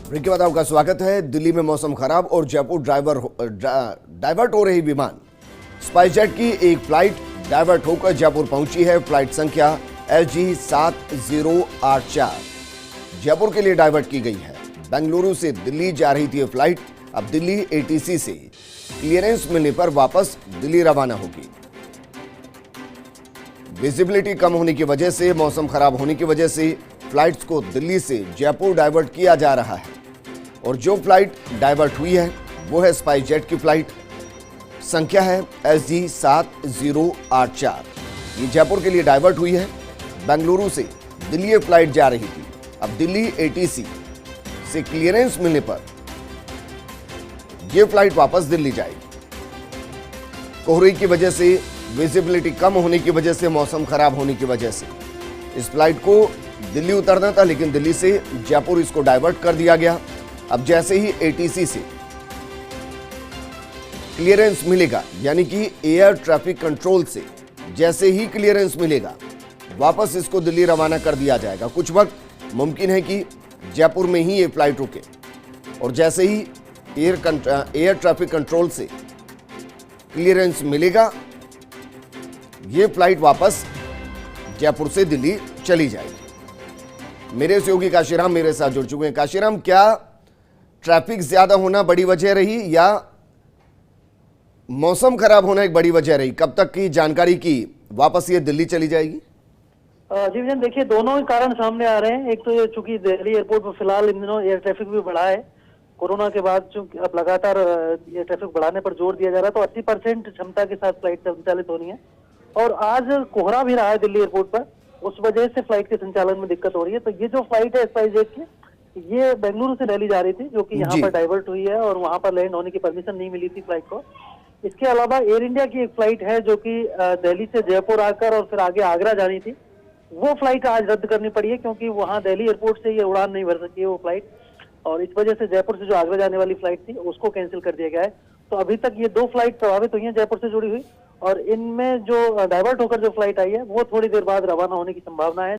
Break के बाद आपका स्वागत है। दिल्ली में मौसम खराब और जयपुर डाइवर्ट हो रही विमान। स्पाइसजेट की एक फ्लाइट डाइवर्ट होकर जयपुर पहुंची है। फ्लाइट संख्या LG 7084 जयपुर के लिए डाइवर्ट की गई है। बेंगलुरु से दिल्ली जा रही थी ये फ्लाइट। अब दिल्ली ATC से क्लियरेंस मिलने पर वापस दिल्ली रवाना होगी। विजिबिलिटी कम होने की वजह से, मौसम खराब होने की वजह से फ्लाइट्स को दिल्ली से जयपुर डाइवर्ट किया जा रहा है। और जो फ्लाइट डाइवर्ट हुई है वो है स्पाइसजेट की फ्लाइट। संख्या है SG 7084। ये जयपुर के लिए डाइवर्ट हुई है। बेंगलुरु से दिल्ली ये फ्लाइट जा रही थी। अब दिल्ली ATC से क्लियरेंस मिलने पर यह फ्लाइट वापस दिल्ली जाएगी। कोहरे की वजह से, विजिबिलिटी कम होने की वजह से, मौसम खराब होने की वजह से इस फ्लाइट को दिल्ली उतरना था, लेकिन दिल्ली से जयपुर इसको डाइवर्ट कर दिया गया। अब जैसे ही ATC से क्लियरेंस मिलेगा, यानी कि एयर ट्रैफिक कंट्रोल से जैसे ही क्लियरेंस मिलेगा, वापस इसको दिल्ली रवाना कर दिया जाएगा। कुछ वक्त मुमकिन है कि जयपुर में ही ये फ्लाइट रुके और जैसे ही एयर ट्रैफिक कंट्रोल से क्लियरेंस मिलेगा, ये फ्लाइट वापस जयपुर से दिल्ली चली जाएगी। मेरे सहयोगी काशीराम मेरे साथ जुड़ चुके हैं। काशीराम, क्या ट्रैफिक ज्यादा होना बड़ी वजह रही या मौसम खराब होना एक बड़ी वजह रही? कब तक की जानकारी की वापस ये दिल्ली चली जाएगी? जी विजन, देखिए दोनों ही कारण सामने आ रहे हैं। एक तो ये चूंकि दिल्ली एयरपोर्ट पर फिलहाल इन दिनों एयर ट्रैफिक भी बढ़ा है। कोरोना के बाद चूंकि अब लगातार एयर ट्रैफिक बढ़ाने पर जोर दिया जा रहा है, तो 80% क्षमता के साथ फ्लाइट संचालित होनी है। और आज कोहरा भी रहा है दिल्ली एयरपोर्ट पर, उस वजह से फ्लाइट के संचालन में दिक्कत हो रही है। तो ये जो फ्लाइट है स्पाइसजेट की, ये बेंगलुरु से दिल्ली जा रही थी, जो कि यहाँ पर डाइवर्ट हुई है और वहां पर लैंड होने की परमिशन नहीं मिली थी फ्लाइट को। इसके अलावा एयर इंडिया की एक फ्लाइट है जो कि दिल्ली से जयपुर आकर और फिर आगे आगरा जानी थी। वो फ्लाइट आज रद्द करनी पड़ी है, क्योंकि वहां दिल्ली एयरपोर्ट से ये उड़ान नहीं भर सकी है वो फ्लाइट, और इस वजह से जयपुर से जो आगरा जाने वाली फ्लाइट थी उसको कैंसिल कर दिया गया है। तो अभी तक ये 2 फ्लाइट प्रभावित हुई हैं जयपुर से जुड़ी हुई, और इनमें जो डाइवर्ट होकर जो फ्लाइट आई है वो थोड़ी देर बाद रवाना होने की संभावना है।